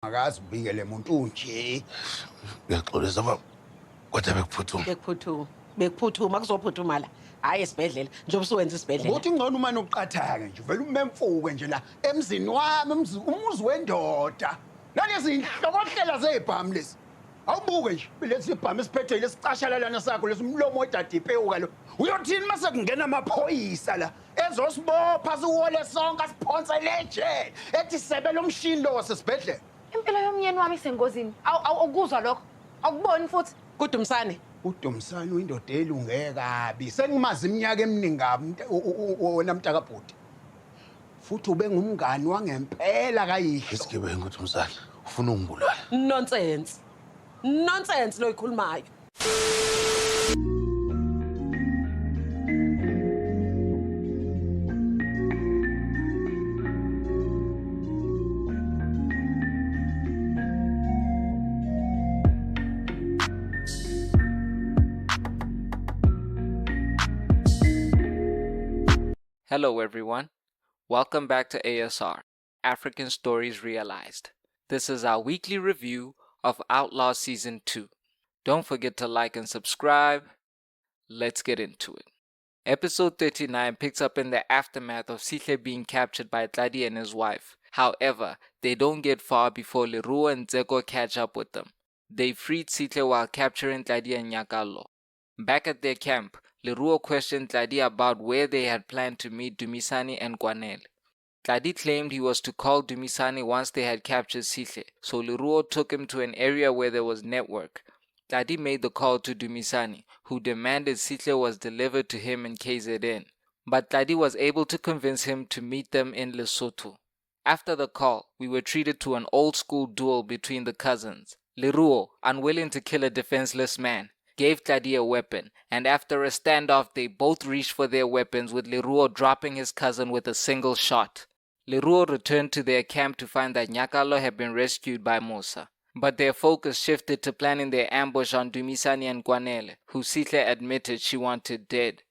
Akazi ubikele umuntu nje. Ngiyaxolisa baba. Kodwa bekuphuthuma. Bekuphuthuma kuzophuthuma la. Hayi esibhedlela. Njengoba usuwenza isibhedlela. Uthi ngcono umane uqathake nje. Vele umemfuke nje la emzini wami, umuzi wendoda. Nalezi inhlokohlela zebhamu lezi. Awubuke nje lesi ibhamu esiphethe lesicashalalana sakho lesimlomo wedadipewuka lo. Uyothini mase kungena amaphoyisa la ezosibopha siwole sonke asiphonse leje ethi sebe lomshini lo wasesibhedlela. Impilo yomnyeni wami isengozini. Awukuzwa lokho? Awukuboni futhi? Kudumisane. uDomsana uyindoda elunge kabi. Sengimazi iminyaka eminingi kabi wena mntakabhuti. Futhi ube ngumngani wangempela kayihlo. Isigebengu uDomsana. Ufuna ungibulala. Nonsense. Nonsense lo ikhulumayo. Hello everyone, welcome back to ASR, African Stories Realized. This is our weekly review of Outlaws Season 2. Don't forget to like and subscribe. Let's get into it. Episode 39 picks up in the aftermath of Sihle being captured by Tladi and his wife. However, they don't get far before Leruo and Zeko catch up with them. They freed Sihle while capturing Tladi and Nyakalo. Back at their camp, Leruo questioned Tladi about where they had planned to meet Dumisani and Kwanele. Tladi claimed he was to call Dumisani once they had captured Sihle, so Leruo took him to an area where there was network. Tladi made the call to Dumisani, who demanded Sihle was delivered to him in KZN, but Tladi was able to convince him to meet them in Lesotho. After the call, we were treated to an old-school duel between the cousins. Leruo, unwilling to kill a defenseless man, gave Tladi a weapon, and after a standoff they both reached for their weapons, with Leruo dropping his cousin with a single shot. Leruo returned to their camp to find that Nyakalo had been rescued by Musa, but their focus shifted to planning their ambush on Dumisani and Kwanele, who Sihle admitted she wanted dead.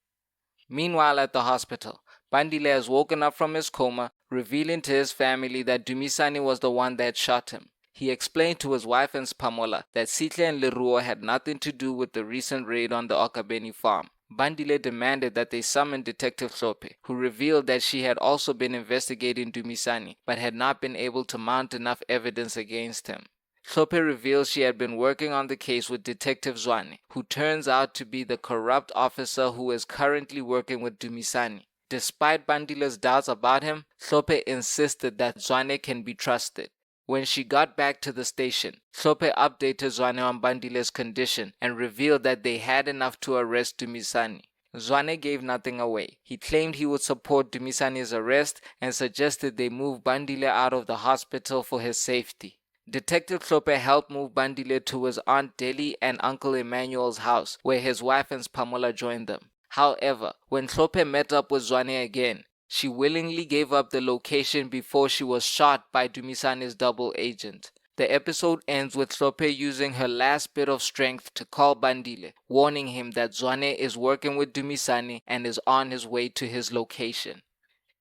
Meanwhile at the hospital, Bandile has woken up from his coma, revealing to his family that Dumisani was the one that shot him. He explained to his wife and Spamola that Sihle and Leruo had nothing to do with the recent raid on the Okabeni farm. Bandile demanded that they summon Detective Hlope, who revealed that she had also been investigating Dumisani, but had not been able to mount enough evidence against him. Hlope reveals she had been working on the case with Detective Zwane, who turns out to be the corrupt officer who is currently working with Dumisani. Despite Bandile's doubts about him, Hlope insisted that Zwane can be trusted. When she got back to the station, Hlope updated Zwane on Bandile's condition and revealed that they had enough to arrest Dumisani. Zwane gave nothing away. He claimed he would support Dumisani's arrest and suggested they move Bandile out of the hospital for his safety. Detective Hlope helped move Bandile to his Aunt Deli and Uncle Emmanuel's house, where his wife and Spamola joined them. However, when Hlope met up with Zwane again, she willingly gave up the location before she was shot by Dumisani's double agent. The episode ends with Hlope using her last bit of strength to call Bandile, warning him that Zwane is working with Dumisani and is on his way to his location.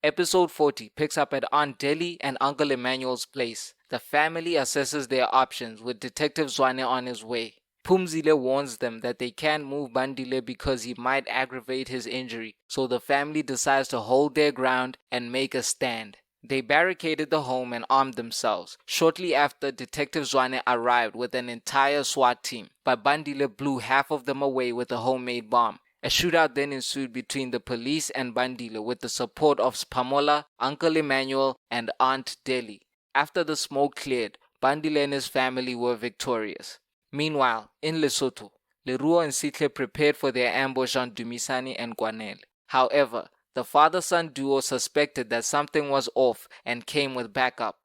Episode 40 picks up at Aunt Deli and Uncle Emmanuel's place. The family assesses their options with Detective Zwane on his way. Phumzile warns them that they can't move Bandile because he might aggravate his injury, so the family decides to hold their ground and make a stand. They barricaded the home and armed themselves. Shortly after, Detective Zwane arrived with an entire SWAT team, but Bandile blew half of them away with a homemade bomb. A shootout then ensued between the police and Bandile with the support of Spamola, Uncle Emmanuel, and Aunt Deli. After the smoke cleared, Bandile and his family were victorious. Meanwhile, in Lesotho, Leruo and Sihle prepared for their ambush on Dumisani and Kwanele. However, the father-son duo suspected that something was off and came with backup.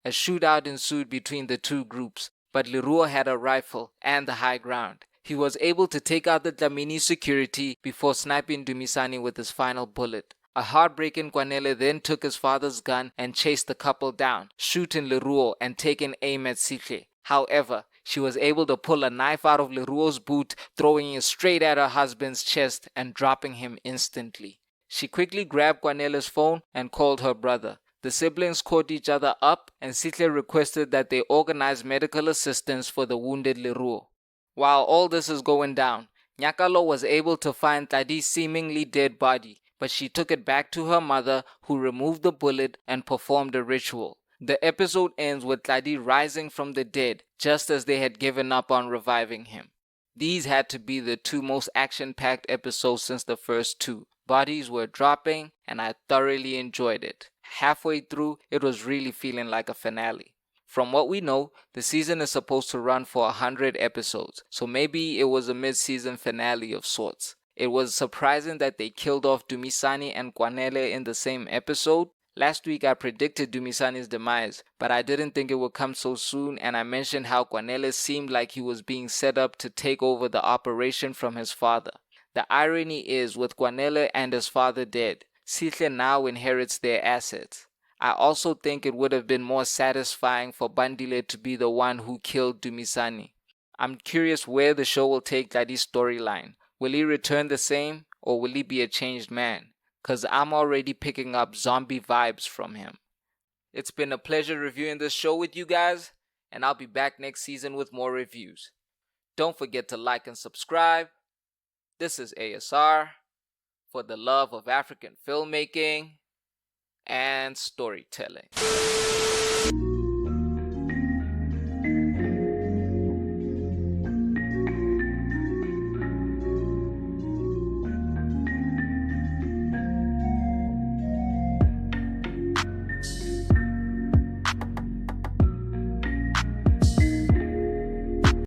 A shootout ensued between the two groups, but Leruo had a rifle and the high ground. He was able to take out the Dlamini security before sniping Dumisani with his final bullet. A heartbreaking Kwanele then took his father's gun and chased the couple down, shooting Leruo and taking aim at Sihle. However, she was able to pull a knife out of Leruo's boot, throwing it straight at her husband's chest and dropping him instantly. She quickly grabbed Kwanele's phone and called her brother. the siblings caught each other up and Sihle requested that they organize medical assistance for the wounded Leruo. While all this is going down, Nyakalo was able to find Tladi's seemingly dead body, but she took it back to her mother, who removed the bullet and performed a ritual. The episode ends with Tladi rising from the dead, just as they had given up on reviving him. These had to be the two most action-packed episodes since the first two. Bodies were dropping, and I thoroughly enjoyed it. Halfway through, it was really feeling like a finale. From what we know, the season is supposed to run for 100 episodes, so maybe it was a mid-season finale of sorts. It was surprising that they killed off Dumisani and Kwanele in the same episode. Last week I predicted Dumisani's demise, but I didn't think it would come so soon, and I mentioned how Kwanele seemed like he was being set up to take over the operation from his father. The irony is, with Kwanele and his father dead, Sihle now inherits their assets. I also think it would have been more satisfying for Bandile to be the one who killed Dumisani. I'm curious where the show will take Tladi's storyline. Will he return the same, or will he be a changed man? Cause I'm already picking up zombie vibes from him. It's been a pleasure reviewing this show with you guys, and I'll be back next season with more reviews. Don't forget to like and subscribe. This is ASR, for the love of African filmmaking and storytelling.